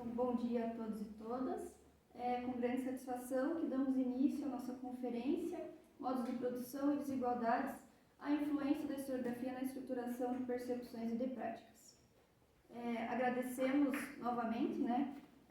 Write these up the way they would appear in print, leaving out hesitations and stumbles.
Então, bom dia a todos e todas. É com grande satisfação que damos início à nossa conferência Modos de Produção e Desigualdades, a influência da historiografia na estruturação de percepções e de práticas. Agradecemos novamente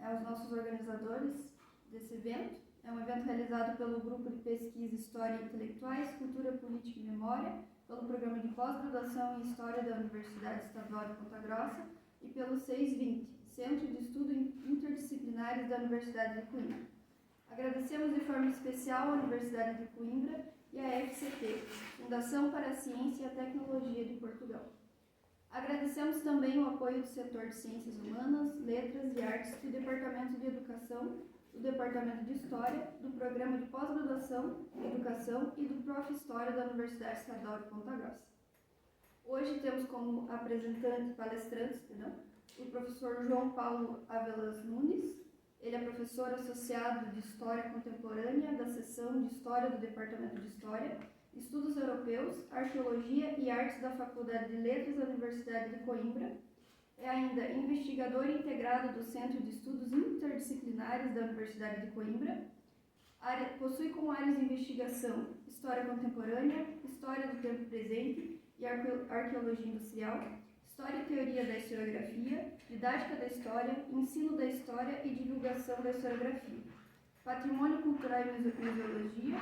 aos nossos organizadores desse evento. É um evento realizado pelo Grupo de Pesquisa História Intelectuais, Cultura, Política e Memória, pelo Programa de Pós-Graduação em História da Universidade Estadual de Ponta Grossa e pelo 620, Centro de Estudos Interdisciplinares da Universidade de Coimbra. Agradecemos de forma especial à Universidade de Coimbra e à FCT, Fundação para a Ciência e a Tecnologia de Portugal. Agradecemos também o apoio do setor de Ciências Humanas, Letras e Artes do Departamento de Educação, do Departamento de História, do Programa de Pós-Graduação em Educação e do Prof. História da Universidade Estadual de Ponta Grossa. Hoje temos como palestrantes, o professor João Paulo Avelas Nunes. Ele é professor associado de História Contemporânea da Seção de História do Departamento de História, Estudos Europeus, Arqueologia e Artes da Faculdade de Letras da Universidade de Coimbra. É ainda investigador integrado do Centro de Estudos Interdisciplinares da Universidade de Coimbra. Possui como áreas de investigação História Contemporânea, História do Tempo Presente e Arqueologia Industrial, História e Teoria da Historiografia, Didática da História, Ensino da História e Divulgação da Historiografia, Patrimônio Cultural e Museologia,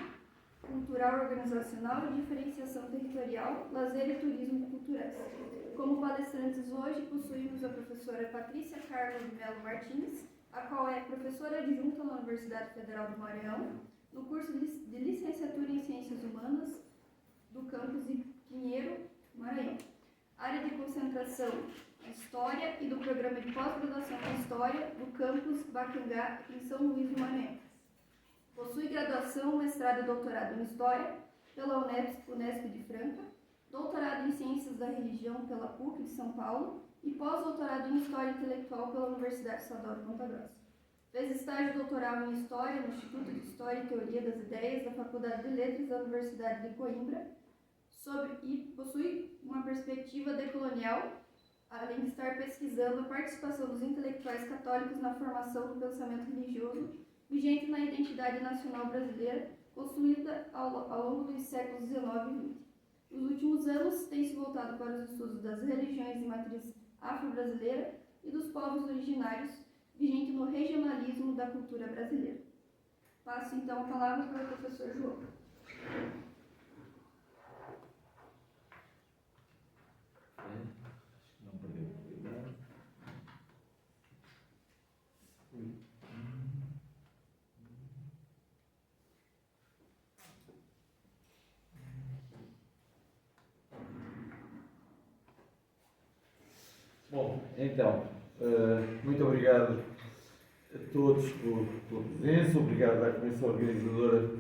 Cultural Organizacional e Diferenciação Territorial, Lazer e Turismo Culturais. Como palestrantes hoje, possuímos a professora Patrícia Carla de Melo Martins, a qual é professora adjunta na Universidade Federal do Maranhão, no curso de Licenciatura em Ciências Humanas do campus de Pinheiro, Maranhão. Área de concentração História e do Programa de Pós-Graduação em História do campus Bacangá, em São Luís do Maranhão. Possui graduação, mestrado e doutorado em História pela Unesp de Franca, doutorado em Ciências da Religião pela PUC de São Paulo e pós-doutorado em História Intelectual pela Universidade Estadual de Ponta Grossa. Fez estágio doutoral em História no Instituto de História e Teoria das Ideias da Faculdade de Letras da Universidade de Coimbra e possui uma perspectiva decolonial, além de estar pesquisando a participação dos intelectuais católicos na formação do pensamento religioso vigente na identidade nacional brasileira, construída ao longo dos séculos XIX e XX. Nos últimos anos, tem se voltado para os estudos das religiões de matriz afro-brasileira e dos povos originários, vigente no regionalismo da cultura brasileira. Passo, então, a palavra para o professor João. Bom, então, muito obrigado a todos pela presença, obrigado à Comissão Organizadora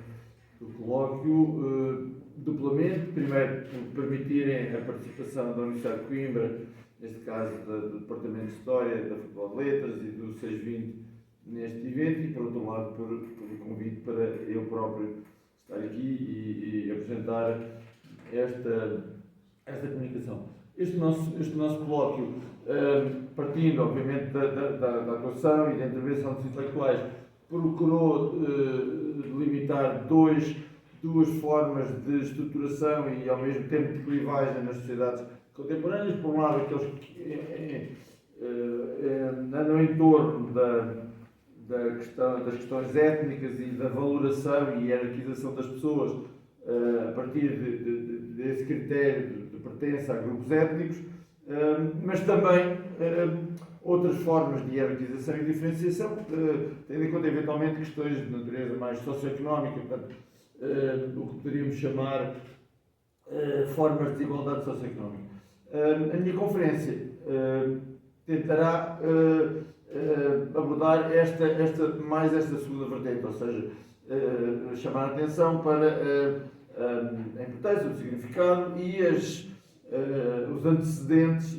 do colóquio, duplamente, primeiro por permitirem a participação da Universidade de Coimbra, neste caso do Departamento de História, da Faculdade de Letras e do 620 neste evento, e por outro lado pelo convite para eu próprio estar aqui e apresentar esta comunicação. Este nosso colóquio, partindo, obviamente, da atuação e da intervenção dos intelectuais, procurou delimitar duas formas de estruturação e, ao mesmo tempo, de clivagem nas sociedades contemporâneas. Por um lado, aqueles que andam em torno das questões étnicas e da valoração e hierarquização das pessoas a partir desse critério de pertença a grupos étnicos, mas também outras formas de hierarquização e diferenciação, tendo em conta eventualmente questões de natureza mais socioeconómica, portanto, o que poderíamos chamar formas de desigualdade socioeconómica. A minha conferência tentará abordar esta segunda vertente, ou seja, chamar a atenção para a importância, o significado e os antecedentes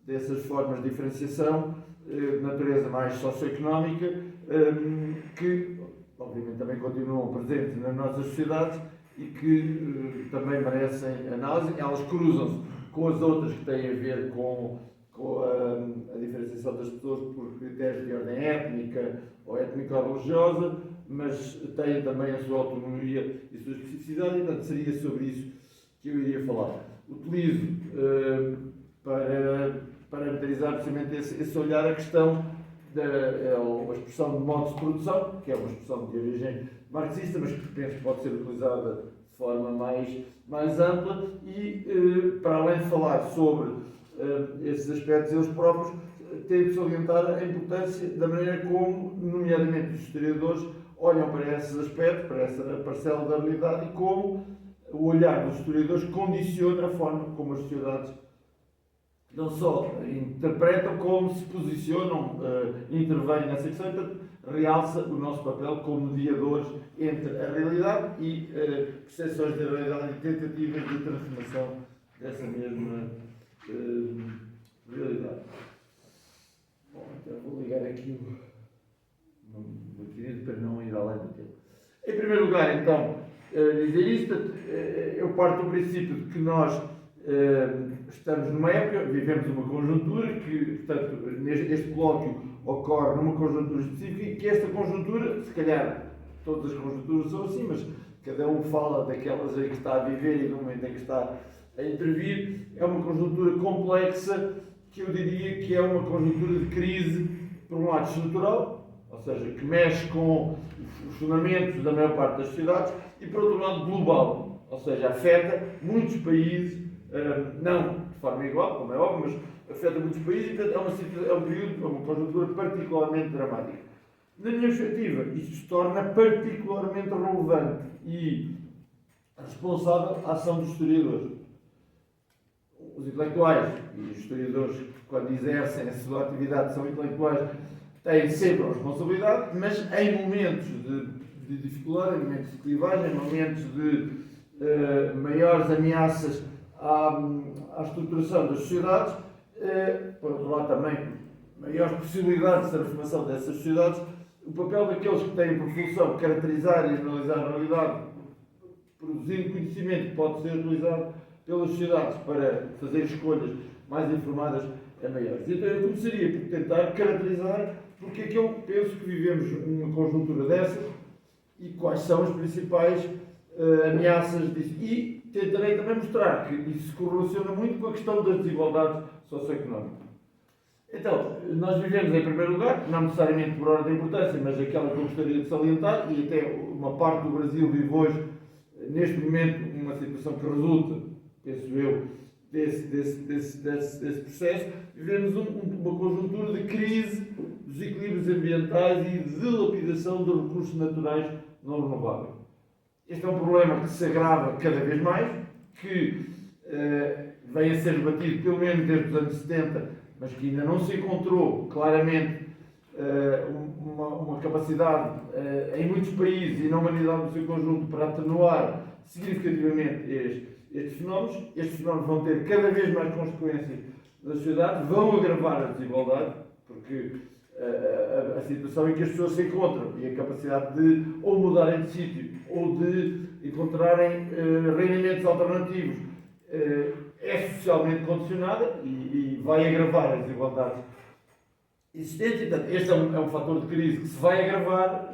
dessas formas de diferenciação de natureza mais socioeconómica, que obviamente também continuam presentes nas nossas sociedades e que também merecem análise. Elas cruzam-se com as outras que têm a ver com a diferenciação classificação das pessoas por critérios de ordem étnica ou étnico-religiosa, mas têm também a sua autonomia e a sua especificidade, e portanto seria sobre isso que eu iria falar. Utilizo para parametrizar precisamente esse olhar a questão a expressão de modos de produção, que é uma expressão de origem marxista, mas que penso que pode ser utilizada de forma mais ampla, e para além de falar sobre esses aspectos eles próprios, tenho de salientar a importância da maneira como, nomeadamente os historiadores, olham para esses aspectos, para essa parcela da realidade, e como o olhar dos historiadores condiciona a forma como as sociedades não só interpretam, como se posicionam, intervêm nessa questão, e, portanto, realça o nosso papel como mediadores entre a realidade e percepções da realidade e tentativas de transformação dessa mesma realidade. Bom, então vou ligar aqui o maquinete para não ir além do tempo. Em primeiro lugar, então, dizer isto, eu parto do princípio de que nós estamos numa época, vivemos uma conjuntura que, portanto, este colóquio ocorre numa conjuntura específica, e que esta conjuntura, se calhar todas as conjunturas são assim, mas cada um fala daquelas em que está a viver e do momento em que está a intervir, é uma conjuntura complexa, que eu diria que é uma conjuntura de crise, por um lado estrutural, ou seja, que mexe com os fundamentos da maior parte das sociedades, e por outro lado global, ou seja, afeta muitos países, não de forma igual, como é óbvio, mas afeta muitos países, e portanto é um período, é uma conjuntura particularmente dramática. Na minha perspectiva, isto se torna particularmente relevante e responsável a ação dos historiadores. Os intelectuais e os historiadores, quando exercem a sua atividade, são intelectuais, têm sempre a responsabilidade, mas em momentos de dificuldade, em momentos de clivagem, em momentos de maiores ameaças à estruturação das sociedades, por outro lado também maiores possibilidades de transformação dessas sociedades, o papel daqueles que têm por função caracterizar e analisar a realidade, produzindo conhecimento que pode ser utilizado pelas sociedades para fazer escolhas mais informadas, é maior. Então eu começaria por tentar caracterizar porque é que eu penso que vivemos uma conjuntura dessa e quais são as principais ameaças disso. E tentarei também mostrar que isso se correlaciona muito com a questão das desigualdades socioeconómicas. Então, nós vivemos em primeiro lugar, não necessariamente por ordem de importância, mas aquela que eu gostaria de salientar, e até uma parte do Brasil vive hoje, neste momento, uma situação que resulta, penso eu, desse processo, vivemos uma conjuntura de crise dos equilíbrios ambientais e de dilapidação dos recursos naturais não renováveis. Este é um problema que se agrava cada vez mais, que vem a ser debatido pelo menos desde os anos 70, mas que ainda não se encontrou claramente uma capacidade em muitos países e na humanidade no seu conjunto para atenuar significativamente estes fenómenos. Estes fenómenos vão ter cada vez mais consequências na sociedade, vão agravar a desigualdade, porque a situação em que as pessoas se encontram e a capacidade de ou mudarem de sítio ou de encontrarem rendimentos alternativos é socialmente condicionada e vai agravar as desigualdades existentes. Portanto, este é um fator de crise que se vai agravar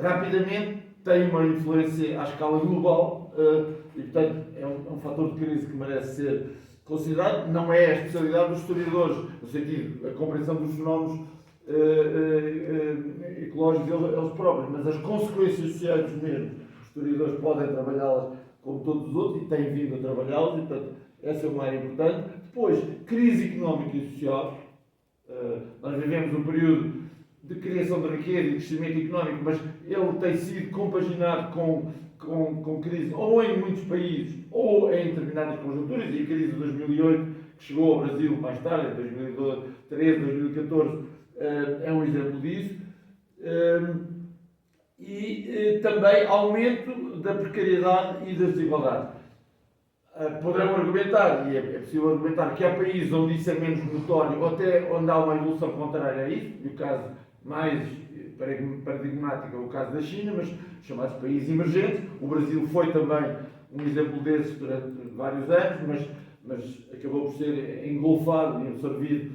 rapidamente, tem uma influência à escala global e, portanto, é um fator de crise que merece ser considerado. Não é a especialidade dos historiadores, no sentido da compreensão dos fenómenos ecológicos eles próprios, mas as consequências sociais dos mesmos. Os historiadores podem trabalhá-las como todos os outros e têm vindo a trabalhá-las, e, portanto, essa é uma área importante. Depois, crise económica e social. Nós vivemos um período de criação de riqueza e crescimento económico, mas ele tem sido compaginado com crise ou em muitos países ou em determinadas conjunturas, e a crise de 2008, que chegou ao Brasil mais tarde, em 2013, 2014, é um exemplo disso. E também aumento da precariedade e das desigualdades. Poderão argumentar, e é possível argumentar, que há países onde isso é menos notório, ou até onde há uma evolução contrária a isso, e o caso mais paradigmático é o caso da China, mas chamados países emergentes. O Brasil foi também um exemplo desses durante vários anos, mas acabou por ser engolfado e absorvido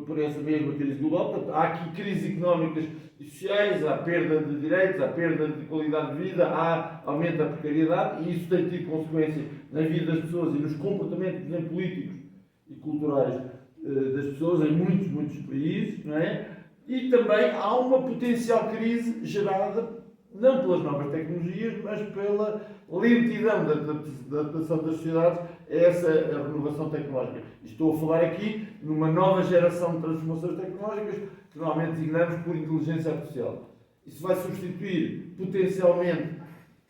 por essa mesma crise global. Portanto, há aqui crises económicas e sociais, há perda de direitos, há perda de qualidade de vida, há aumento da precariedade, e isso tem tido consequências na vida das pessoas e nos comportamentos, por exemplo, políticos e culturais das pessoas em muitos países, não é? E também há uma potencial crise gerada não pelas novas tecnologias, mas pela lentidão da adaptação das sociedades a essa renovação tecnológica. Estou a falar aqui numa nova geração de transformações tecnológicas que normalmente designamos por inteligência artificial. Isso vai substituir potencialmente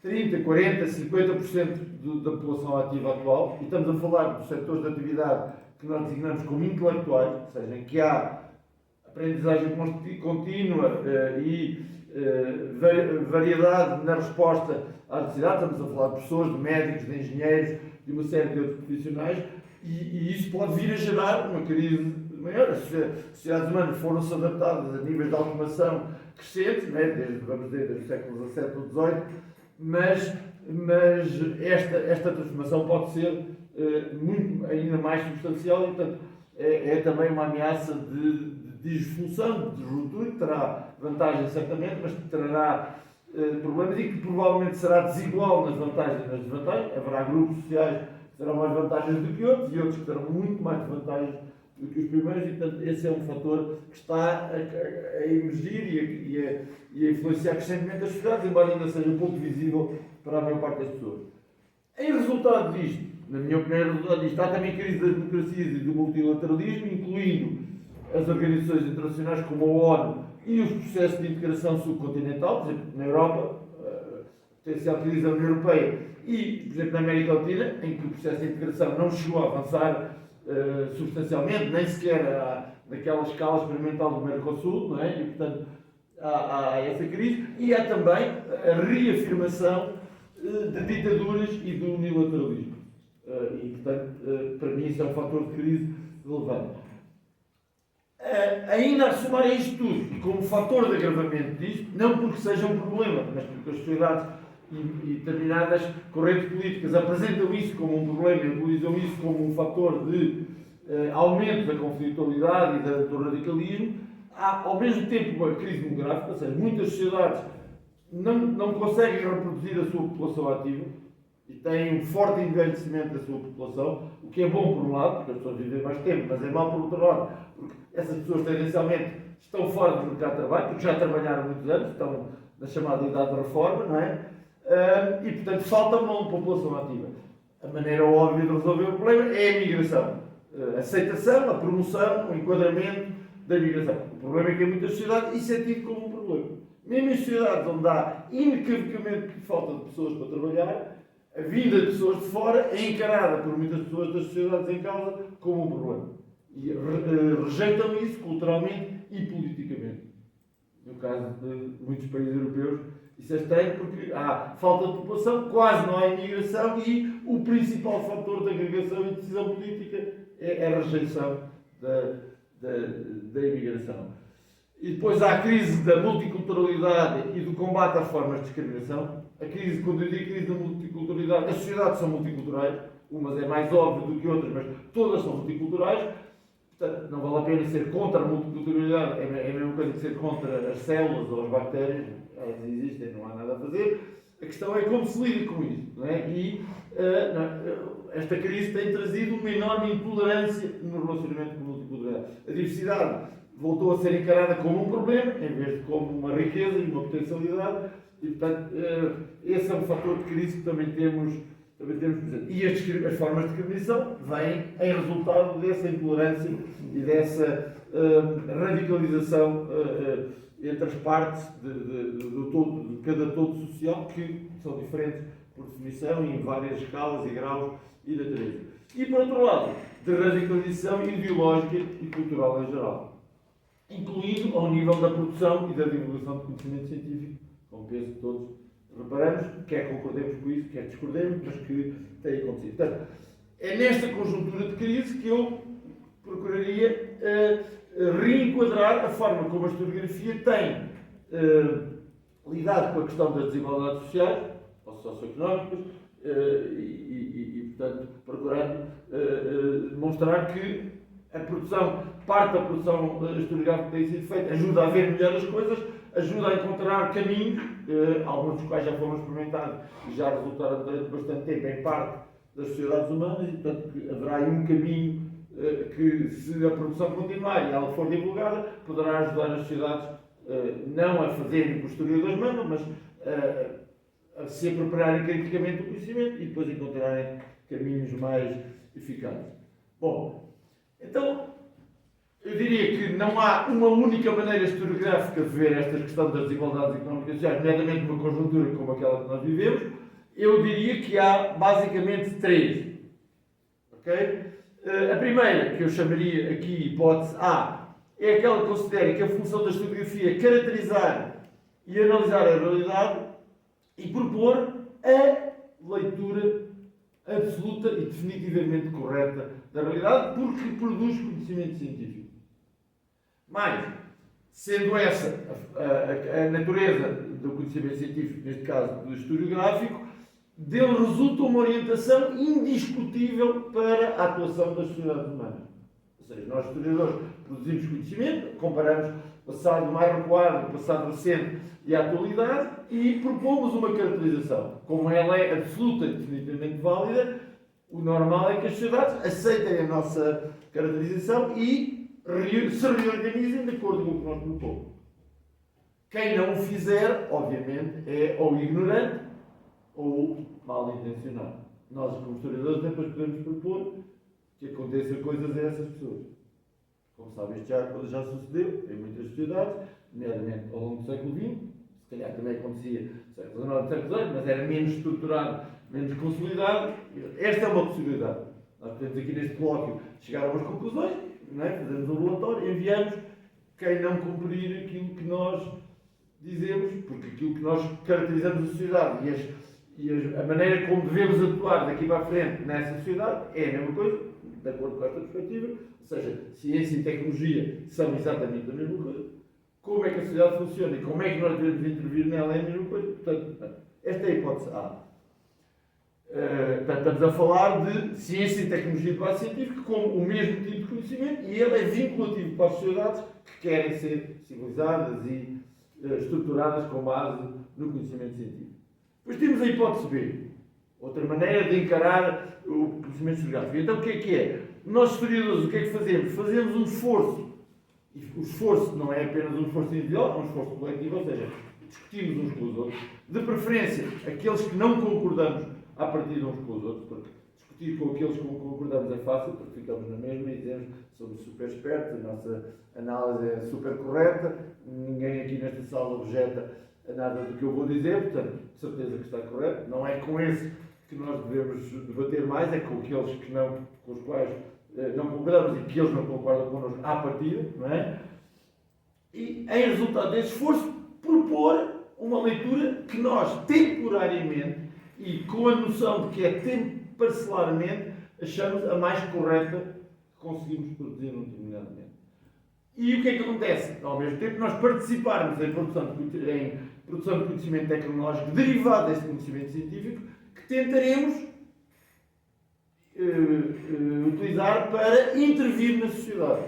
30, 40, 50% da população ativa atual, e estamos a falar dos setores de atividade que nós designamos como intelectuais, ou seja, em que há aprendizagem contínua e variedade na resposta às necessidades. Estamos a falar de pessoas, de médicos, de engenheiros, de uma série de outros profissionais, e isso pode vir a gerar uma crise maior. As sociedades humanas foram-se adaptadas a níveis de automação crescentes, né, desde o século XVII ou XVIII, mas esta transformação pode ser ainda mais substancial, e, portanto, é também uma ameaça de disfunção, de desruptura, que terá vantagens certamente, mas que trará problemas, e que provavelmente será desigual nas vantagens e nas desvantagens. Haverá grupos sociais que terão mais vantagens do que outros, e outros que terão muito mais vantagens do que os primeiros, e, portanto, esse é um fator que está a emergir e a influenciar crescentemente as sociedades, embora ainda seja pouco visível para a maior parte das pessoas. Em resultado disto, na minha opinião, há também crise das democracias e do multilateralismo, incluindo as organizações internacionais como a ONU e os processos de integração subcontinental, por exemplo, na Europa, a potencial crise da União Europeia, e, por exemplo, na América Latina, em que o processo de integração não chegou a avançar substancialmente, nem sequer naquela escala experimental do Mercosul, não é? E, portanto, há essa crise, e há também a reafirmação de ditaduras e do unilateralismo. E, portanto, para mim isso é um fator de crise relevante. Ainda a somar a isto tudo, e como fator de agravamento disto, não porque seja um problema, mas porque as sociedades e determinadas correntes políticas apresentam isso como um problema e utilizam isso como um fator de aumento da conflitualidade e do radicalismo, há ao mesmo tempo uma crise demográfica, ou seja, muitas sociedades não conseguem reproduzir a sua população ativa e têm um forte envelhecimento da sua população, o que é bom por um lado, porque as pessoas vivem mais tempo, mas é mau por outro lado, porque essas pessoas tendencialmente estão fora do mercado de trabalho, porque já trabalharam muitos anos, estão na chamada idade de reforma, não é? E, portanto, falta uma população ativa. A maneira óbvia de resolver o problema é a migração. A aceitação, a promoção, o enquadramento da migração. O problema é que em muitas sociedades isso é tido como um problema. Mesmo em sociedades onde há inequivocamente falta de pessoas para trabalhar, a vinda de pessoas de fora é encarada por muitas pessoas das sociedades em causa como um problema. E rejeitam isso culturalmente e politicamente. No caso de muitos países europeus, isso é estranho porque há falta de população, quase não há imigração, e o principal fator de agregação e decisão política é a rejeição da imigração. E depois há a crise da multiculturalidade e do combate às formas de discriminação. Quando eu digo crise da multiculturalidade, as sociedades são multiculturais, umas é mais óbvio do que outras, mas todas são multiculturais. Portanto, não vale a pena ser contra a multiculturalidade, é a mesma coisa que ser contra as células ou as bactérias, elas existem, não há nada a fazer. A questão é como se lida com isso, não é? E esta crise tem trazido uma enorme intolerância no relacionamento com a multiculturalidade. A diversidade voltou a ser encarada como um problema, em vez de como uma riqueza e uma potencialidade, e, portanto, esse é um fator de crise que também temos presente. E as formas de discriminação vêm em resultado dessa intolerância e dessa radicalização entre as partes de cada todo social, que são diferentes por definição e em várias escalas e graus e natureza. E, por outro lado, de radicalização ideológica e cultural em geral, incluindo ao nível da produção e da divulgação de conhecimento científico, como penso que todos reparamos, quer concordemos com isso, quer discordemos, mas que tem acontecido. Portanto, é nesta conjuntura de crise que eu procuraria reenquadrar a forma como a historiografia tem lidado com a questão das desigualdades sociais ou socioeconómicas e portanto, procurando demonstrar que a produção, parte da produção historiográfica que tem sido feita, ajuda a ver melhor as coisas, ajuda a encontrar caminhos, alguns dos quais já foram experimentados e já resultaram durante bastante tempo em parte das sociedades humanas, e portanto haverá aí um caminho que, se a produção continuar e ela for divulgada, poderá ajudar as sociedades não a fazerem o que os historiadores mandam, mas a se apropriarem criticamente do conhecimento e depois encontrarem caminhos mais eficazes. Bom, então, eu diria que não há uma única maneira historiográfica de ver esta questão das desigualdades económicas e sociais, nomeadamente numa conjuntura como aquela que nós vivemos. Eu diria que há basicamente três. Okay? A primeira, que eu chamaria aqui hipótese A, é aquela que considera que a função da historiografia é caracterizar e analisar a realidade e propor a leitura absoluta e definitivamente correta da realidade, porque produz conhecimento científico. Mas, sendo essa a natureza do conhecimento científico, neste caso do historiográfico, dele resulta uma orientação indiscutível para a atuação das sociedades humanas. Ou seja, nós historiadores produzimos conhecimento, comparamos passado mais recuado, passado recente e a atualidade e propomos uma caracterização. Como ela é absoluta e definitivamente válida, o normal é que as sociedades aceitem a nossa caracterização e se reorganizem de acordo com o que nós propomos. Quem não o fizer, obviamente, é ou ignorante ou mal intencionado. Nós, como historiadores, depois podemos propor que aconteçam coisas a essas pessoas. Como sabem, isto já sucedeu em muitas sociedades, nomeadamente ao longo do século XX, se calhar também acontecia no século XIX e século XVIII, mas era menos estruturado, menos consolidado. Esta é uma possibilidade. Nós podemos aqui neste colóquio chegar a umas conclusões, não é? Fazemos um relatório, enviamos quem não cumprir aquilo que nós dizemos, porque aquilo que nós caracterizamos a sociedade e a maneira como devemos atuar daqui para a frente nessa sociedade é a mesma coisa, de acordo com esta perspectiva, ou seja, ciência e tecnologia são exatamente a mesma coisa, como é que a sociedade funciona e como é que nós devemos intervir nela é a mesma coisa. Portanto, esta é a hipótese A. Portanto, estamos a falar de ciência e tecnologia de base científica como o mesmo tipo de conhecimento e ele é vinculativo para as sociedades que querem ser civilizadas e estruturadas com base no conhecimento científico. Depois temos a hipótese B, outra maneira de encarar o conhecimento historiográfico. Então, o que é? Nós, historiadores, o que é que fazemos? Fazemos um esforço. E o esforço não é apenas um esforço individual, é um esforço coletivo, ou seja, discutimos uns com os outros. De preferência, aqueles que não concordamos a partir de uns com os outros, porque discutir com aqueles com que concordamos é fácil, porque ficamos na mesma e dizemos que somos super espertos, a nossa análise é super correta, ninguém aqui nesta sala objeta a nada do que eu vou dizer, portanto, de certeza que está correto. Não é com esse que nós devemos debater mais, é com aqueles que não, com os quais não concordamos e que eles não concordam connosco à partida, não é? E, em resultado desse esforço, propor uma leitura que nós, temporariamente, e com a noção de que é parcelarmente, achamos a mais correta que conseguimos produzir num determinado momento. E o que é que acontece? Ao mesmo tempo, nós participarmos em produção de conhecimento tecnológico derivado desse conhecimento científico, que tentaremos utilizar para intervir na sociedade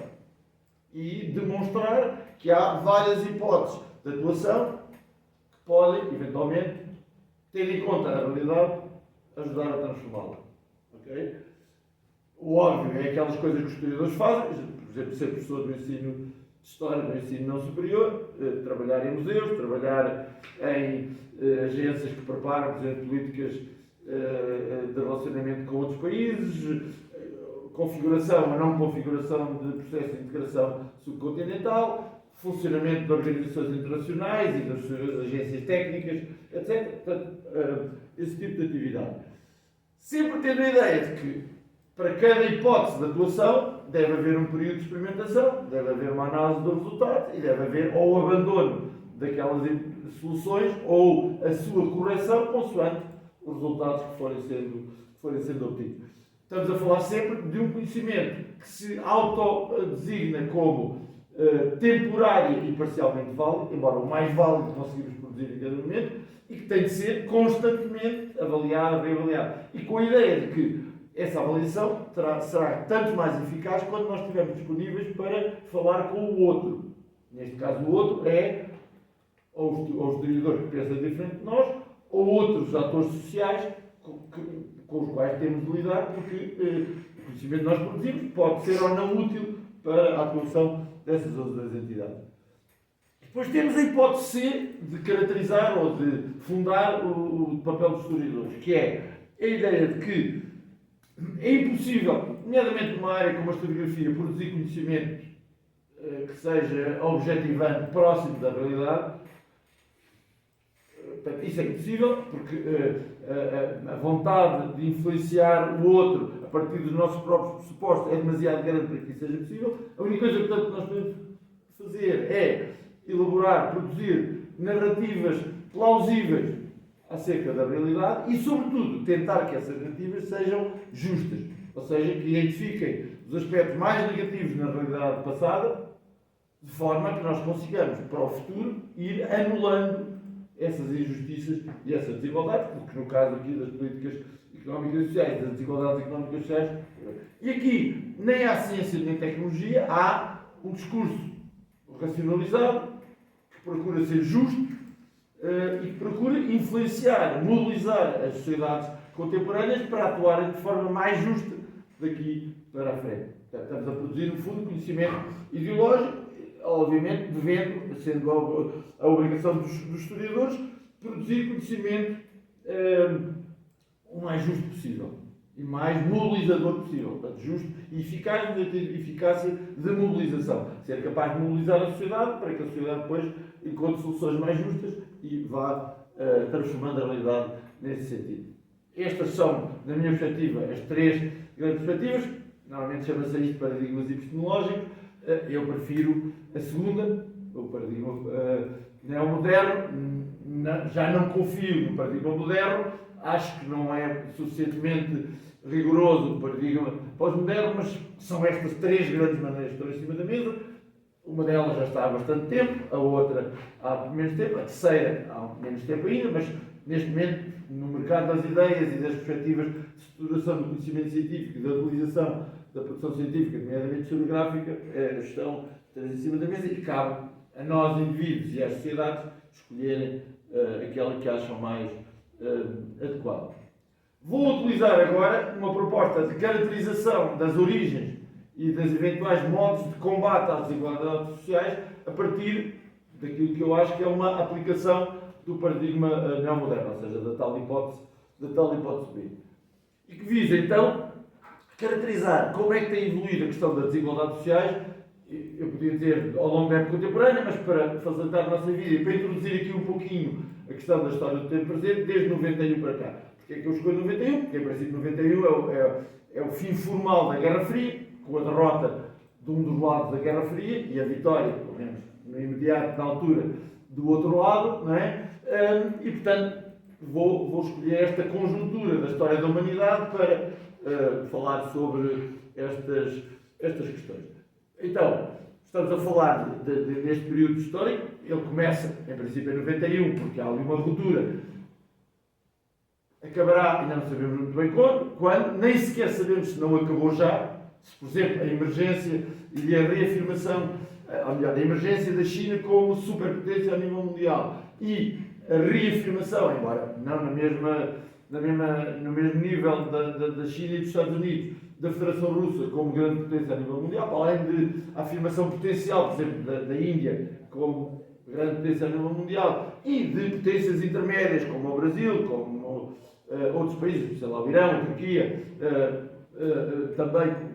e demonstrar que há várias hipóteses de atuação que podem, eventualmente, tendo em conta a realidade, ajudar a transformá-la. Okay? O óbvio é aquelas coisas que os historiadores fazem, por exemplo, ser professor do ensino de História, do ensino não superior, trabalhar em museus, trabalhar em agências que preparam, por exemplo, políticas de relacionamento com outros países, configuração ou não configuração de processo de integração subcontinental, funcionamento de organizações internacionais e das suas agências técnicas, etc. Portanto, esse tipo de atividade. Sempre tendo a ideia de que, para cada hipótese de atuação, deve haver um período de experimentação, deve haver uma análise dos resultados e deve haver ou o abandono daquelas soluções ou a sua correção consoante os resultados que forem sendo obtidos. Estamos a falar sempre de um conhecimento que se autodesigna como temporário e parcialmente válido, embora o mais válido conseguimos produzir em cada momento, e que tem de ser constantemente avaliado, reavaliado. E com a ideia de que essa avaliação será tanto mais eficaz quando nós estivermos disponíveis para falar com o outro. Neste caso, o outro é ou o historiador que pensa diferente de nós, ou outros atores sociais com os quais temos de lidar, porque o conhecimento que nós produzimos pode ser ou não útil para a atuação dessas outras entidades. Depois temos a hipótese C de caracterizar ou de fundar o papel dos historiadores, que é a ideia de que é impossível, nomeadamente numa área como a historiografia, produzir conhecimento que seja objetivante, próximo da realidade. Portanto, isso é impossível, porque a vontade de influenciar o outro a partir dos nossos próprios pressupostos é demasiado grande para que isso seja possível. A única coisa, portanto, que nós podemos fazer é elaborar, produzir narrativas plausíveis acerca da realidade e, sobretudo, tentar que essas narrativas sejam justas, ou seja, que identifiquem os aspectos mais negativos na realidade passada, de forma que nós consigamos, para o futuro, ir anulando essas injustiças e essas desigualdades, porque no caso aqui das políticas económicas e sociais, das desigualdades económicas e sociais, e aqui nem há ciência nem tecnologia, há um discurso racionalizado, que procura ser justo e que procura influenciar, mobilizar as sociedades contemporâneas para atuarem de forma mais justa daqui para a frente. Portanto, estamos a produzir, no fundo, conhecimento ideológico, obviamente devendo, sendo a obrigação dos historiadores, produzir conhecimento o mais justo possível e mais mobilizador possível. Portanto, justo e eficaz, de ter eficácia de mobilização. Ser capaz de mobilizar a sociedade para que a sociedade depois encontre soluções mais justas e vá transformando a realidade nesse sentido. Estas são, na minha perspectiva, as três grandes perspectivas. Normalmente chama-se isto paradigmas epistemológicos. Eu prefiro a segunda, o paradigma neomoderno. Já não confio no paradigma moderno. Acho que não é suficientemente rigoroso o paradigma pós-moderno, mas são estas três grandes maneiras que estão em cima da mesa. Uma delas já está há bastante tempo, a outra há menos tempo, a terceira há menos tempo ainda, mas neste momento, no mercado das ideias e das perspectivas de estruturação do conhecimento científico e da utilização da produção científica, nomeadamente historiográfica, estão em cima da mesa e cabe a nós, indivíduos e às sociedades, escolherem aquela que acham mais adequada. Vou utilizar agora uma proposta de caracterização das origens e dos eventuais modos de combate às desigualdades sociais a partir daquilo que eu acho que é uma aplicação do paradigma neomoderno, ou seja, da tal hipótese B. E que visa, então, caracterizar como é que tem evoluído a questão das desigualdades sociais, eu podia dizer ao longo da época contemporânea, mas para facilitar a nossa vida e para introduzir aqui um pouquinho a questão da história do tempo presente, desde 91 para cá. Porquê é que eu escolho 91? Porque, em princípio, 91 é o fim formal da Guerra Fria, com a derrota de um dos lados da Guerra Fria e a vitória, pelo menos no imediato, na altura, do outro lado, não é? E, portanto, vou escolher esta conjuntura da história da humanidade para falar sobre estas questões. Então, estamos a falar deste período histórico. Ele começa, em princípio, em 91, porque há ali uma ruptura. Acabará, ainda não sabemos muito bem quando, nem sequer sabemos se não acabou já. Se, por exemplo, a emergência e a reafirmação, ou melhor, a emergência da China como superpotência a nível mundial e a reafirmação, embora não no mesmo nível da China e dos Estados Unidos, da Federação Russa como grande potência a nível mundial, para além de a afirmação potencial, por exemplo, da Índia como grande potência a nível mundial e de potências intermédias como o Brasil, como outros países, sei lá, o Irão, a Turquia, também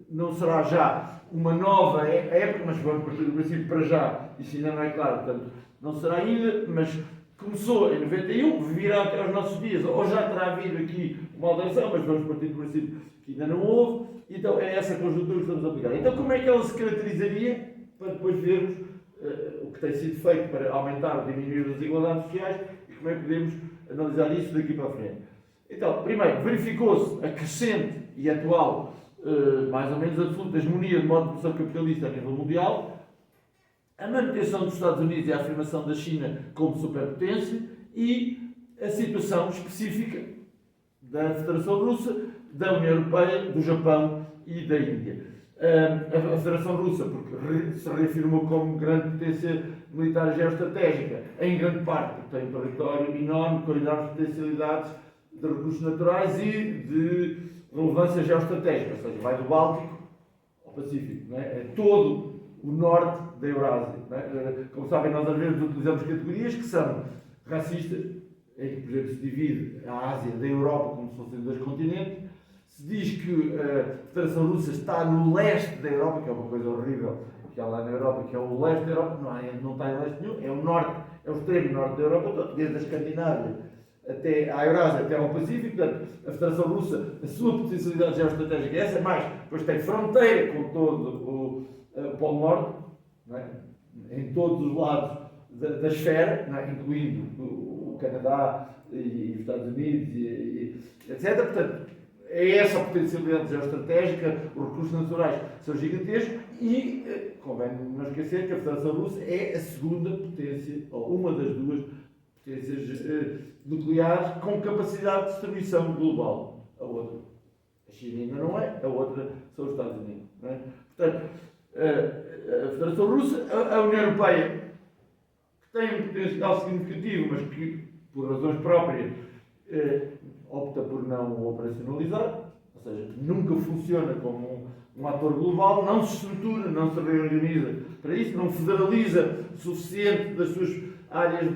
não será já uma nova época, mas vamos partir do princípio para já, isso ainda não é claro, portanto, não será ainda, mas começou em 91, virá até aos nossos dias, ou já terá havido aqui uma alteração, mas vamos partir do princípio que ainda não houve, então é essa conjuntura que estamos a aplicar. Então como é que ela se caracterizaria, para depois vermos o que tem sido feito para aumentar ou diminuir as desigualdades sociais e como é que podemos analisar isso daqui para a frente. Então, primeiro, verificou-se a crescente e atual, mais ou menos absoluta hegemonia de modo de produção capitalista a nível mundial, a manutenção dos Estados Unidos e a afirmação da China como superpotência e a situação específica da Federação Russa da União Europeia, do Japão e da Índia. A Federação Russa, porque se reafirmou como grande potência militar geoestratégica, em grande parte porque tem um território enorme, com enormes potencialidades de recursos naturais e de relevância geoestratégica, ou seja, vai do Báltico ao Pacífico, não é? É todo o norte da Eurásia. Não é? Como sabem, nós às vezes utilizamos categorias que são racistas, em que, por exemplo, se divide a Ásia da Europa como se fossem dois continentes. Se diz que a Federação Russa está no leste da Europa, que é uma coisa horrível, que há lá na Europa, que é o leste da Europa, não está em leste nenhum, é o norte, é o extremo norte da Europa todo, desde a Escandinávia até à Eurásia, até ao Pacífico. Portanto, a Federação Russa, a sua potencialidade geoestratégica é essa, mas depois tem fronteira com todo o Polo Norte, não é? Em todos os lados da esfera, não é? Incluindo o Canadá e os Estados Unidos, etc. Portanto, é essa a potencialidade geoestratégica, os recursos naturais são gigantescos e convém não esquecer que a Federação Russa é a segunda potência, ou uma das duas potências nucleares com capacidade de destruição global. A outra, a China ainda não é, a outra são os Estados Unidos. Não é? Portanto, a Federação Russa, a União Europeia, que tem um potencial significativo, mas que, por razões próprias, opta por não operacionalizar, ou seja, nunca funciona como um ator global, não se estrutura, não se reorganiza para isso, não federaliza o suficiente das suas áreas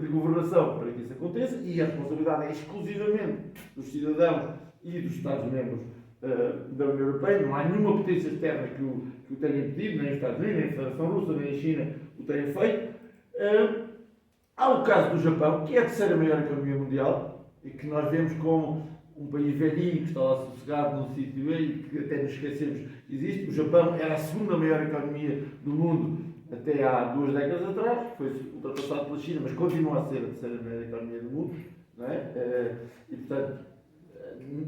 de governação para que isso aconteça, e a responsabilidade é exclusivamente dos cidadãos e dos Estados-membros da União Europeia. Não há nenhuma potência externa que o tenha impedido, nem os Estados Unidos, nem a Federação Russa, nem a China o tenham feito. Há o caso do Japão, que é a terceira maior economia mundial, e que nós vemos como um país velhinho que está lá sossegado num sítio e que até nos esquecemos que existe. O Japão era a segunda maior economia do mundo até há 2 décadas atrás, foi ultrapassado pela China, mas continua a ser a terceira maior economia do mundo, não é? E portanto,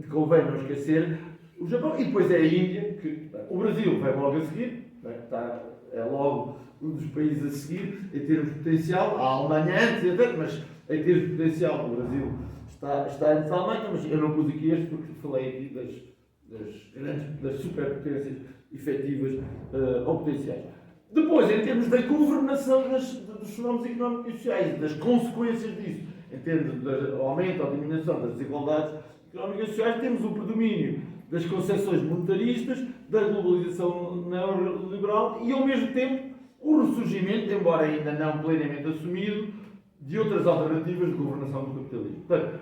convém não esquecer o Japão. E depois é a Índia, que o Brasil vem logo a seguir, não é? É logo um dos países a seguir em termos de potencial. A Alemanha antes, até, mas em termos de potencial o Brasil está antes da Alemanha, mas eu não pus aqui este porque falei aqui das superpotências efetivas ou potenciais. Depois, em termos da governação dos fenómenos económicos e sociais, das consequências disso, em termos do aumento ou diminuição das desigualdades económicas e sociais, temos o predomínio das concepções monetaristas, da globalização neoliberal e, ao mesmo tempo, o ressurgimento, embora ainda não plenamente assumido, de outras alternativas de governação do capitalismo. Portanto,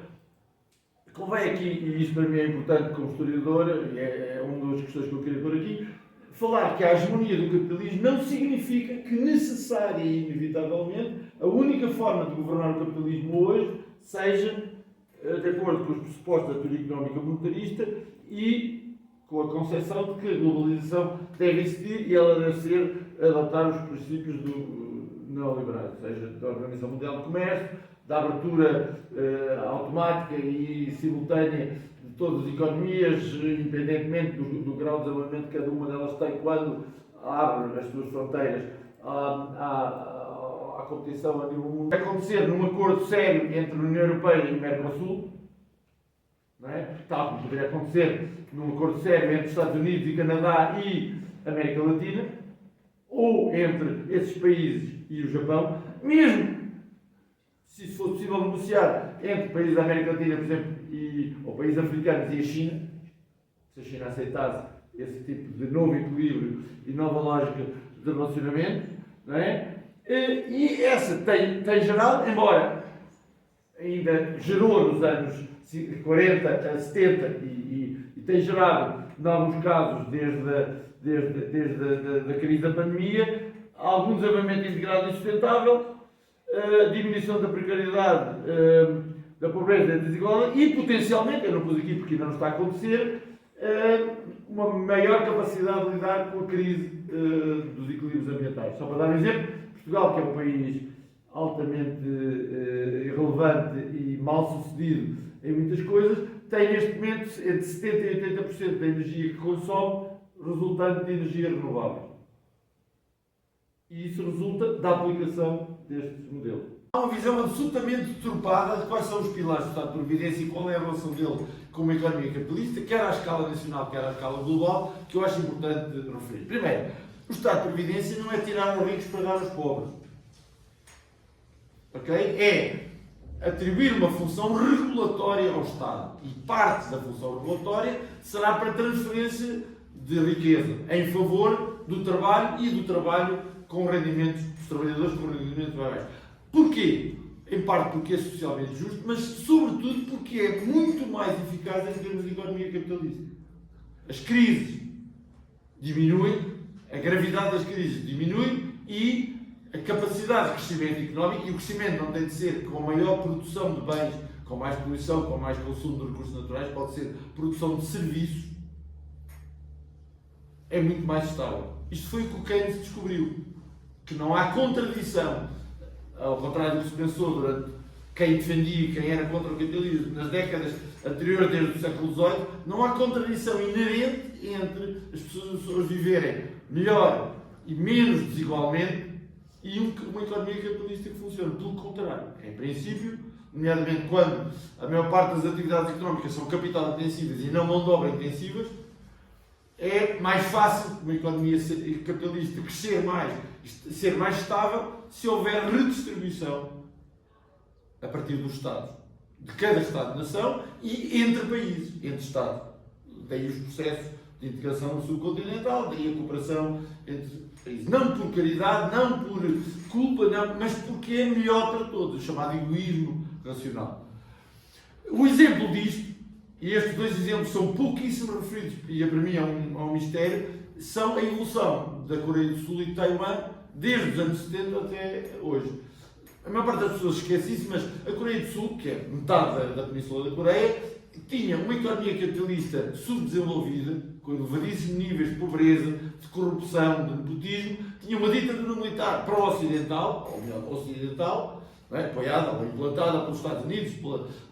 convém aqui, e isso para mim é importante como historiador, e é uma das questões que eu queria pôr aqui, falar que a hegemonia do capitalismo não significa que necessária e inevitavelmente a única forma de governar o capitalismo hoje seja de acordo com os pressupostos da teoria económica monetarista e com a concepção de que a globalização deve existir e ela deve ser adotar os princípios do neoliberais, ou seja, da Organização Mundial do Comércio, da abertura automática e simultânea de todas as economias, independentemente do grau de desenvolvimento que cada uma delas tem quando abre as suas fronteiras à competição a nível mundial. Vai acontecer num acordo sério entre a União Europeia e o Mercosul, não é? Tal como poderia acontecer num acordo sério entre os Estados Unidos e Canadá e América Latina, ou entre esses países e o Japão, mesmo se isso fosse possível negociar entre países da América Latina, por exemplo, ou países africanos e a China, se a China aceitasse esse tipo de novo equilíbrio e nova lógica de relacionamento, não é? E essa tem gerado, embora ainda gerou nos anos 40 a 70 e tem gerado, em alguns casos, desde a crise da pandemia, algum desenvolvimento integrado e sustentável, diminuição da precariedade, da pobreza e da desigualdade e, potencialmente, eu não pus aqui porque ainda não está a acontecer, uma maior capacidade de lidar com a crise dos equilíbrios ambientais. Só para dar um exemplo, Portugal, que é um país altamente irrelevante e mal sucedido em muitas coisas, tem neste momento entre 70% e 80% da energia que consome resultante de energia renovável. E isso resulta da aplicação deste modelo. Há uma visão absolutamente deturpada de quais são os pilares do Estado de Providência e qual é a relação dele com uma economia capitalista, quer à escala nacional, quer à escala global, que eu acho importante referir. Primeiro, o Estado de Providência não é tirar a ricos para dar aos pobres. Ok? É atribuir uma função regulatória ao Estado. E parte da função regulatória será para transferência de riqueza em favor do trabalho e do trabalho com rendimentos dos trabalhadores com rendimentos mais. Porquê? Em parte porque é socialmente justo, mas sobretudo porque é muito mais eficaz em termos de economia capitalista. As crises diminuem, a gravidade das crises diminui e a capacidade de crescimento económico, e o crescimento não tem de ser com a maior produção de bens, com mais poluição, com mais consumo de recursos naturais, pode ser produção de serviços, é muito mais estável. Isto foi o que o Keynes descobriu, que não há contradição, ao contrário do que se pensou durante quem defendia e quem era contra o capitalismo nas décadas anteriores, desde o século XVIII, não há contradição inerente entre as pessoas viverem melhor e menos desigualmente e uma economia capitalista que funciona. Pelo contrário, em princípio, nomeadamente quando a maior parte das atividades económicas são capital intensivas e não mão de obra intensivas, é mais fácil uma economia capitalista crescer mais, ser mais estável, se houver redistribuição a partir dos Estados, de cada Estado-nação e entre países, entre Estados. Daí os processos de integração subcontinental, daí a cooperação entre países. Não por caridade, não por culpa, não, mas porque é melhor para todos, o chamado egoísmo racional. O exemplo disto, e estes dois exemplos são pouquíssimo referidos, e para mim é um mistério, são a evolução da Coreia do Sul e de Taiwan desde os anos 70 até hoje. A maior parte das pessoas esquece isso, mas a Coreia do Sul, que é metade da Península da Coreia, tinha uma economia capitalista subdesenvolvida, com elevadíssimos níveis de pobreza, de corrupção, de nepotismo, tinha uma ditadura militar pró-ocidental, ou melhor, ocidental, apoiada ou implantada pelos Estados Unidos,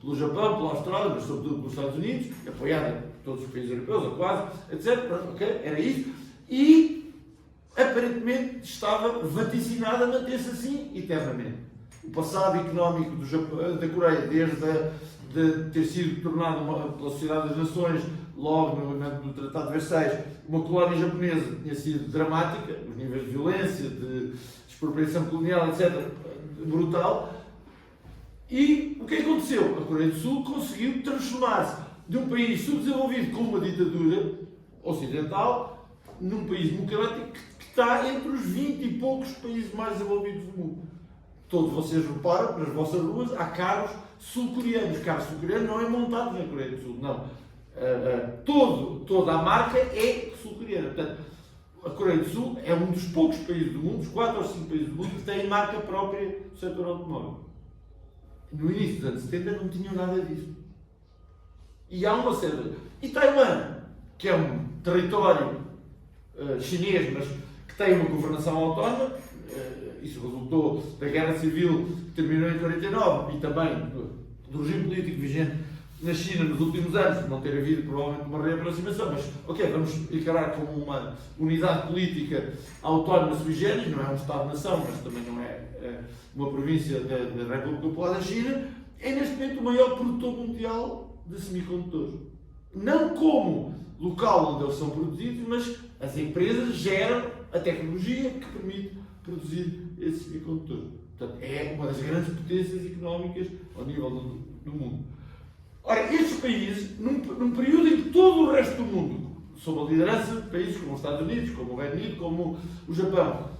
pelo Japão, pela Austrália, mas sobretudo pelos Estados Unidos, apoiada por todos os países europeus, ou quase, etc. Okay? Era isso. E, aparentemente, estava vaticinada a manter-se assim eternamente. O passado económico do Japão, da Coreia, desde de ter sido tornado pela Sociedade das Nações, logo no momento do Tratado de Versailles, uma colónia japonesa, tinha sido dramática, os níveis de violência, de expropriação colonial, etc., brutal. E o que aconteceu? A Coreia do Sul conseguiu transformar-se de um país subdesenvolvido com uma ditadura ocidental num país democrático que está entre os 20 e poucos países mais desenvolvidos do mundo. Todos vocês reparam, nas vossas ruas, há carros sul-coreanos. Carros sul-coreanos não é montado na Coreia do Sul, não. Toda a marca é sul-coreana. Portanto, a Coreia do Sul é um dos poucos países do mundo, os 4 ou 5 países do mundo, que têm marca própria do setor automóvel. No início dos anos 70 não tinham nada disso. E há uma série. E Taiwan, que é um território chinês, mas que tem uma governação autónoma, isso resultou da Guerra Civil que terminou em 1949 e também do regime político vigente na China nos últimos anos, não ter havido provavelmente uma reaproximação, mas ok, vamos encarar como uma unidade política autónoma sui generis, não é um Estado-nação, mas também não é uma província da República Popular da China, é neste momento o maior produtor mundial de semicondutores. Não como local onde eles são produzidos, mas as empresas geram a tecnologia que permite produzir esses semicondutores. Portanto, é uma das grandes potências económicas ao nível do mundo. Ora, estes países, num período em que todo o resto do mundo, sob a liderança de países como os Estados Unidos, como o Reino Unido, como o Japão,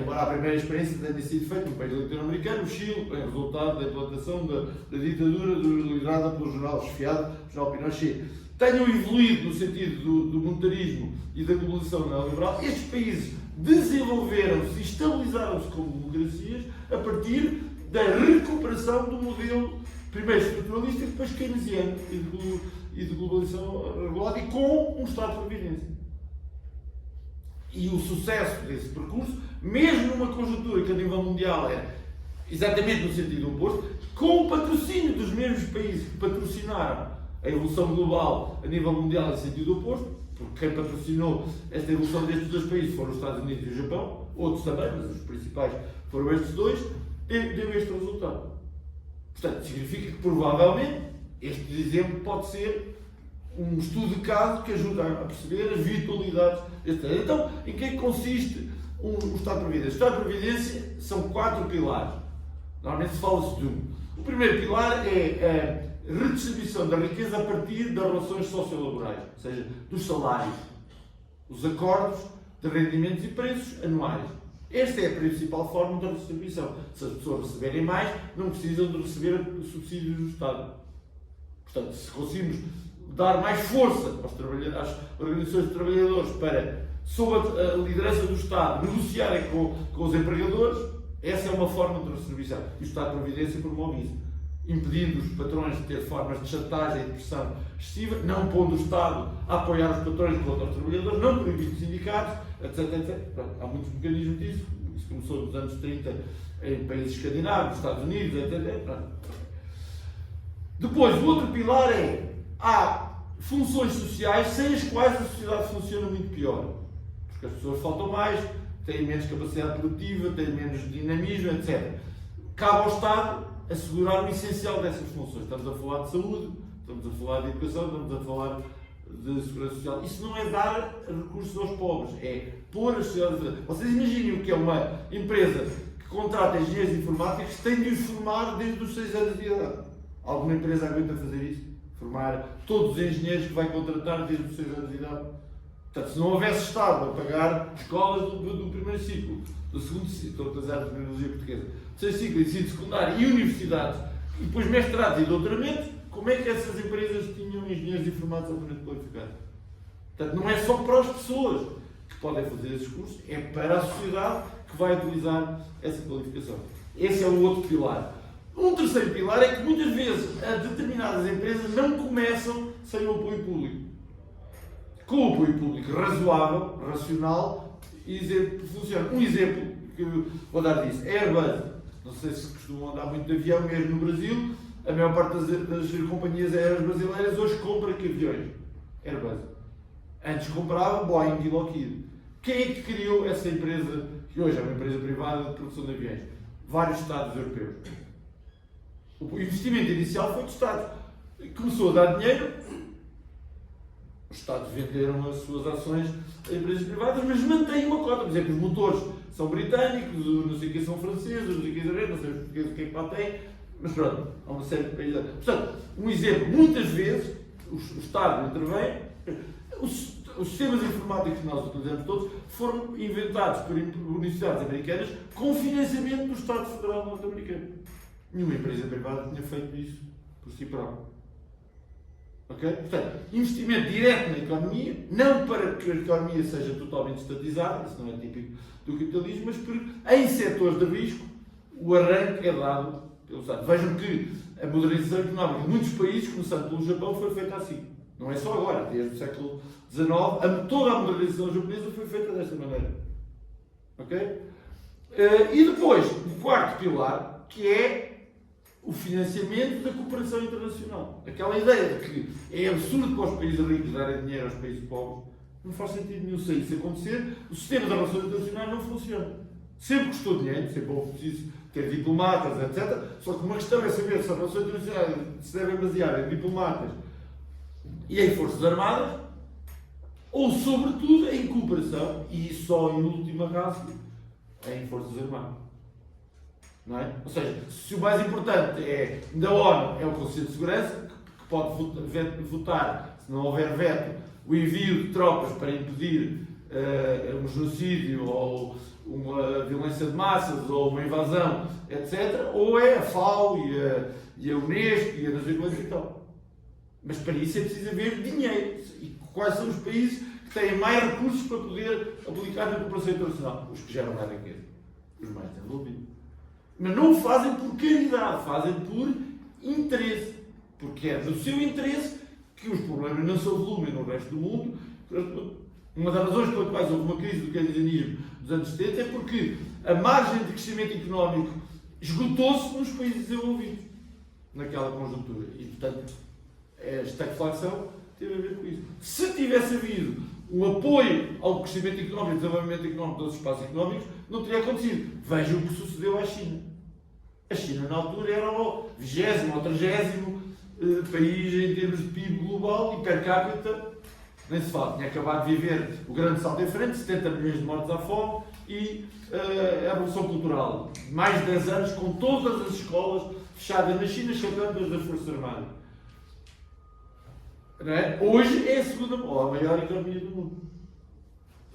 embora a primeira experiência tenha sido feita no país latino-americano, o Chile, é resultado da implantação da ditadura liderada pelo general chefiado, general Pinochet, tenham evoluído no sentido do monetarismo e da globalização neoliberal, estes países desenvolveram-se e estabilizaram-se como democracias a partir da recuperação do modelo primeiro estruturalista e depois keynesiano e de globalização regulada e com um Estado de Providência. E o sucesso desse percurso, mesmo numa conjuntura que a nível mundial é exatamente no sentido oposto, com o patrocínio dos mesmos países que patrocinaram a evolução global a nível mundial em sentido oposto, porque quem patrocinou esta evolução destes dois países foram os Estados Unidos e o Japão, outros também, mas os principais foram estes dois. deu este resultado. Portanto, significa que provavelmente este exemplo pode ser um estudo de caso que ajuda a perceber as virtualidades deste. Então, em que é que consiste o Estado de Previdência? O Estado de Previdência são 4 pilares. Normalmente se fala-se de um. O primeiro pilar é a redistribuição da riqueza a partir das relações sociolaborais, ou seja, dos salários, os acordos de rendimentos e preços anuais. Esta é a principal forma de redistribuição. Se as pessoas receberem mais, não precisam de receber subsídios do Estado. Portanto, se conseguimos dar mais força às organizações de trabalhadores para, sob a liderança do Estado, negociarem com os empregadores, essa é uma forma de redistribuição. E o Estado de Previdência promove isso, impedindo os patrões de ter formas de chantagem e de pressão excessiva, não pondo o Estado a apoiar os patrões contra os trabalhadores, não proibindo os sindicatos, etc. etc. Pronto, há muitos mecanismos disso. Isso começou nos anos 30 em países escandinavos, nos Estados Unidos, etc. Pronto. Depois, o outro pilar há funções sociais sem as quais a sociedade funciona muito pior. Porque as pessoas faltam mais, têm menos capacidade produtiva, têm menos dinamismo, etc. Cabe ao Estado assegurar o essencial dessas funções. Estamos a falar de saúde, estamos a falar de educação, estamos a falar de segurança social. Isso não é dar recursos aos pobres, é pôr as sociedades. Vocês imaginem o que é uma empresa que contrata engenheiros informáticos que tem de os formar desde os 6 anos de idade. Alguma empresa aguenta fazer isso? Formar todos os engenheiros que vai contratar desde os 6 anos de idade? Portanto, se não houvesse Estado a pagar escolas do primeiro ciclo, do segundo ciclo, estou a utilizar a terminologia portuguesa, do terceiro ciclo, ensino secundário e universidades, e depois mestrados e doutoramentos, como é que essas empresas tinham engenheiros informados altamente qualificados? Portanto, não é só para as pessoas que podem fazer esses cursos, é para a sociedade que vai utilizar essa qualificação. Esse é o outro pilar. Um terceiro pilar é que muitas vezes determinadas empresas não começam sem o apoio público. Com o apoio público razoável, racional, funciona. Um exemplo que eu vou dar disso é a Airbus. Não sei se costumam andar muito de avião, mesmo no Brasil, a maior parte das companhias aéreas brasileiras hoje compra que aviões? Airbus. Antes comprava Boeing e Lockheed. Quem é que criou essa empresa, que hoje é uma empresa privada de produção de aviões? Vários Estados europeus. O investimento inicial foi do Estado. Começou a dar dinheiro, os Estados venderam as suas ações a empresas privadas, mas mantêm uma cota. Por exemplo, os motores são britânicos, não sei o que são franceses, não sei o que não sei o que é que lá tem, mas pronto, há uma série de países. Portanto, um exemplo, muitas vezes o Estado intervém, os sistemas informáticos que nós utilizamos todos foram inventados por universidades americanas com financiamento do Estado Federal norte-americano. Nenhuma empresa privada tinha feito isso por si própria. Ok? Portanto, investimento direto na economia, não para que a economia seja totalmente estatizada, isso não é típico do capitalismo, mas porque em setores de risco o arranque é dado pelo Estado. Vejam que a modernização económica de muitos países, começando pelo Japão, foi feita assim. Não é só agora, desde o século XIX, toda a modernização japonesa foi feita desta maneira. Ok? E depois, o quarto pilar, que é o financiamento da cooperação internacional. Aquela ideia de que é absurdo para os países ricos darem dinheiro aos países pobres, não faz sentido nenhum. Se isso acontecer, o sistema das relações internacionais não funciona. Sempre custou dinheiro, sempre houve preciso ter diplomatas, etc. Só que uma questão é saber se as relações internacionais se devem basear em diplomatas e em forças armadas, ou, sobretudo, em cooperação, e só em última ratio, em forças armadas. Não é? Ou seja, se o mais importante da ONU é o Conselho de Segurança, que pode votar, se não houver veto, o envio de tropas para impedir um genocídio ou uma violência de massas ou uma invasão, etc., ou é a FAO e a Unesco e a não sei quantas e tal. Mas para isso é preciso haver dinheiro. E quais são os países que têm mais recursos para poder aplicar na cooperação internacional? Os que geram mais riqueza, os mais desenvolvidos. Mas não o fazem por caridade, fazem por interesse. Porque é do seu interesse que os problemas não se avolumem no resto do mundo. Uma das razões pelas quais houve uma crise do keynesianismo dos anos 70 é porque a margem de crescimento económico esgotou-se nos países desenvolvidos, naquela conjuntura. E, portanto, a estagflação teve a ver com isso. Se tivesse havido um apoio ao crescimento económico, desenvolvimento económico dos espaços económicos, não teria acontecido. Vejam o que sucedeu à China. A China, na altura, era o 20º ou 30º país em termos de PIB global e per capita, nem se fala. Tinha acabado de viver o grande salto em frente, 70 milhões de mortos à fome e a Revolução Cultural. Mais de 10 anos com todas as escolas fechadas na China, excetuando as das Forças Armadas. Não é? Hoje é a segunda, ou a maior economia do mundo.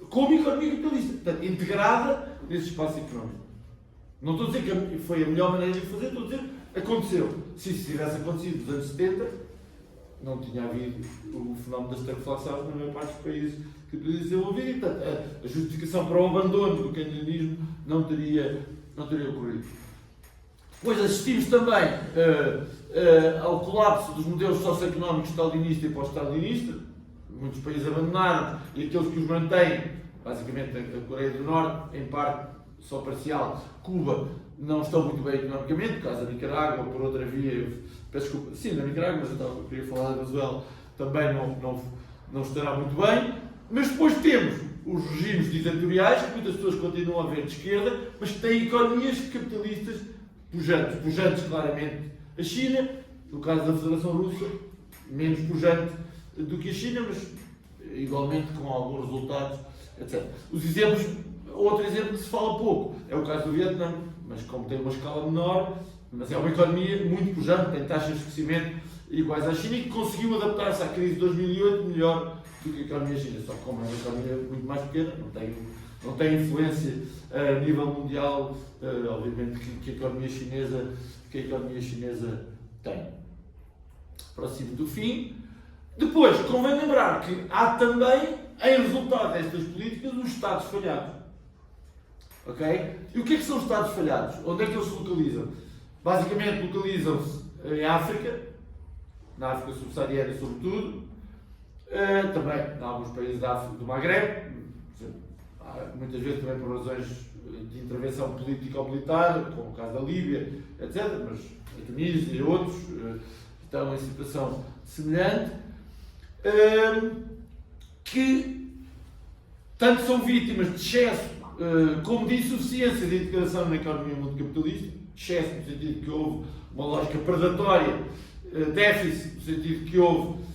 Como economia capitalista, portanto, integrada nesse espaço económico. Não estou a dizer que foi a melhor maneira de fazer, estou a dizer que aconteceu. Se isso tivesse acontecido nos anos 70, não tinha havido o fenómeno da estagflação na maior parte dos países que desenvolvido e, portanto, a justificação para o abandono do keynesianismo não teria ocorrido. Depois assistimos também ao colapso dos modelos socioeconómicos stalinista e pós-stalinista. Muitos países abandonaram e aqueles que os mantêm, basicamente a Coreia do Norte, em parte só parcial, Cuba, não estão muito bem economicamente, por causa da Nicarágua, por outra via, peço desculpa, sim, na Nicarágua, mas eu queria falar da Venezuela, também não estará muito bem. Mas depois temos os regimes ditatoriais, que muitas pessoas continuam a ver de esquerda, mas que têm economias capitalistas pujantes claramente a China, no caso da Federação Russa, menos pujante do que a China, mas igualmente com alguns resultados, etc. Os exemplos, outro exemplo que se fala pouco, é o caso do Vietnã, mas como tem uma escala menor, mas é uma economia muito pujante, tem taxas de crescimento iguais à China e que conseguiu adaptar-se à crise de 2008 melhor do que a economia chinesa, só que como é uma economia muito mais pequena, não tem influência a nível mundial, obviamente, que a economia chinesa tem. Próximo do fim. Depois, convém lembrar que há também, em resultado destas políticas, os Estados falhados. Ok? E o que é que são os Estados falhados? Onde é que eles se localizam? Basicamente, localizam-se em África, na África subsaariana sobretudo, também em alguns países do Magreb, muitas vezes também por razões de intervenção política ou militar, como o caso da Líbia, etc., mas a Tunísia e outros estão em situação semelhante, que tanto são vítimas de excesso como de insuficiência de integração na economia mundo capitalista, excesso no sentido que houve uma lógica predatória, déficit no sentido que houve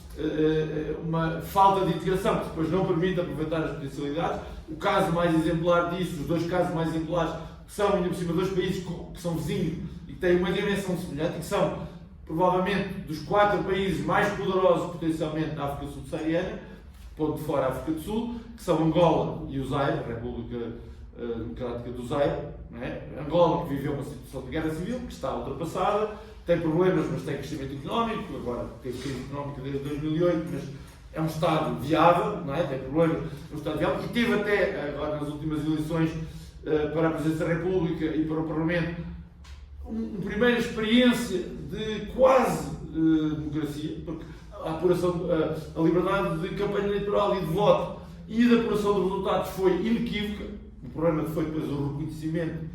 uma falta de integração que depois não permite aproveitar as potencialidades. O caso mais exemplar disso, os dois casos mais exemplares, que são ainda por cima dois países que são vizinhos e que têm uma dimensão semelhante e que são provavelmente dos 4 países mais poderosos potencialmente da África subsaariana, pondo de fora a África do Sul, que são Angola e o Zaire, a República Democrática do Zaire. Não é? Angola, que viveu uma situação de guerra civil, que está ultrapassada, tem problemas, mas tem crescimento económico, agora tem crise económica desde 2008, mas é um Estado viável, não é? Tem problemas, é um Estado viável, e teve até, agora nas últimas eleições para a Presidência da República e para o Parlamento, uma primeira experiência de quase democracia, porque a apuração, a liberdade de campanha eleitoral e de voto e da apuração dos resultados foi inequívoca. O problema foi depois o reconhecimento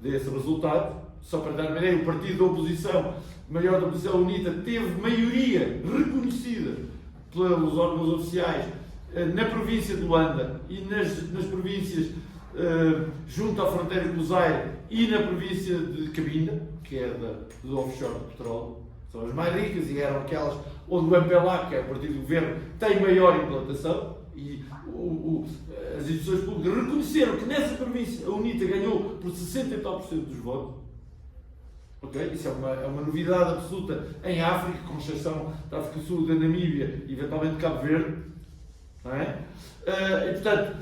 desse resultado. Só para dar uma ideia, o partido da oposição, maior da oposição, UNITA, teve maioria reconhecida pelos órgãos oficiais na província de Luanda e nas províncias junto à fronteira com o Zaire e na província de Cabinda, que é do offshore do petróleo, são as mais ricas e eram aquelas onde o MPLA, que é o partido do governo, tem maior implantação e as instituições públicas reconheceram que nessa província a UNITA ganhou por 60% dos votos. Okay? Isso é uma novidade absoluta em África, com exceção da África do Sul, da Namíbia e eventualmente de Cabo Verde. Não é? E portanto,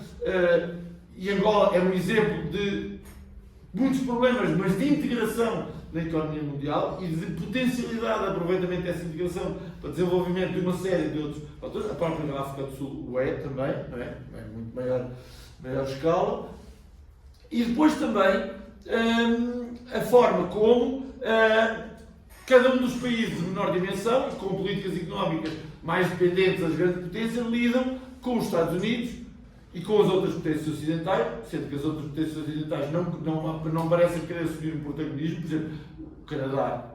e Angola é um exemplo de muitos problemas, mas de integração na economia mundial e de potencialidade de aproveitamento dessa integração para desenvolvimento de uma série de outros fatores. A própria África do Sul o é também, não é? É muito maior escala. E depois também a forma como cada um dos países de menor dimensão, com políticas económicas mais dependentes das grandes potências, lidam com os Estados Unidos e com as outras potências ocidentais, sendo que as outras potências ocidentais não parecem querer assumir um protagonismo. Por exemplo, o Canadá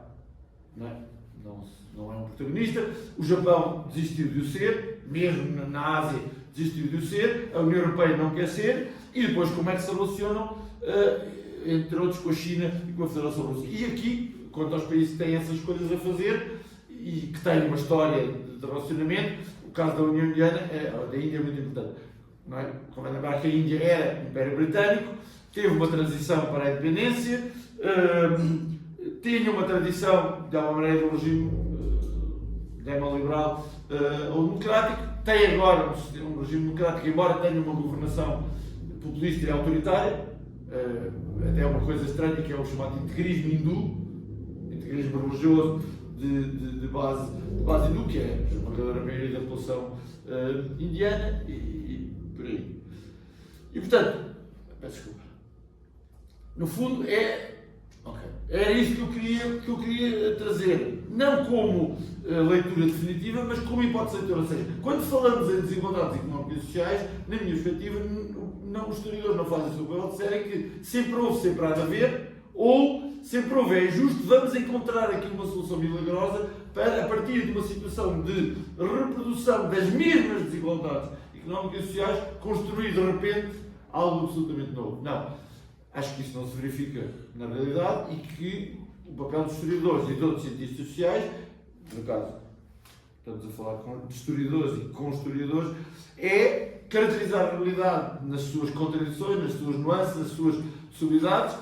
não é um protagonista, o Japão desistiu de o ser, mesmo na Ásia desistiu de o ser, a União Europeia não quer ser, e depois como é que se relacionam entre outros com a China e com a Federação Russa. E aqui, quanto aos países que têm essas coisas a fazer e que têm uma história de relacionamento, o caso da União Indiana, da Índia é muito importante. Não é? Como é lembrar que a Índia era Império Britânico, teve uma transição para a independência, tinha uma tradição, de alguma maneira, de um regime neoliberal ou democrático, tem agora um regime democrático, embora tenha uma governação populista e autoritária, até uma coisa estranha que é o chamado integrismo hindu, integrismo religioso de base hindu, que é a esmagadora maioria da população indiana e por aí. E portanto, peço desculpa, no fundo era isto que eu queria trazer, não como leitura definitiva, mas como hipótese de leitura. Ou seja, quando falamos em desigualdades económicas e sociais, na minha perspectiva, os historiadores não fazem o seu papel de disserem que sempre houve, sempre há de haver, ou sempre houve, é justo, vamos encontrar aqui uma solução milagrosa para, a partir de uma situação de reprodução das mesmas desigualdades económicas e sociais, construir de repente algo absolutamente novo. Não. Acho que isso não se verifica na realidade e que o papel dos historiadores e de outros cientistas sociais, no caso, estamos a falar de historiadores e com historiadores, é caracterizar a realidade nas suas contradições, nas suas nuances, nas suas possibilidades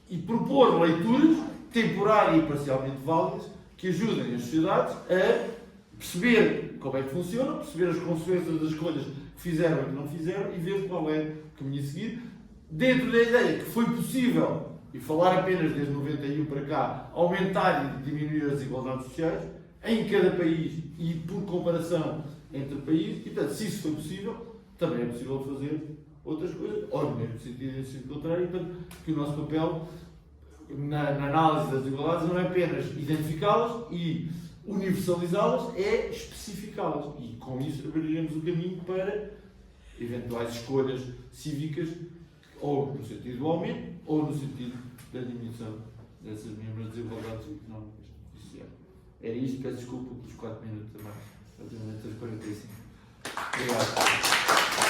e propor leituras temporárias e parcialmente válidas que ajudem as sociedades a perceber como é que funciona, perceber as consequências das escolhas que fizeram e que não fizeram e ver qual é o caminho a seguir, dentro da ideia que foi possível, e falar apenas desde 91 para cá, aumentar e diminuir as desigualdades sociais em cada país e por comparação entre países, e portanto, se isso foi possível, também é possível fazer outras coisas, ou no mesmo sentido contrário, e portanto, que o nosso papel na análise das desigualdades não é apenas identificá-las e universalizá-las, é especificá-las, e com isso abriremos o caminho para eventuais escolhas cívicas, ou no sentido do aumento, ou no sentido da diminuição dessas mesmas desigualdades económicas e sociais. Era isto, peço desculpa pelos 4 minutos a mais, relativamente aos 45. Obrigado.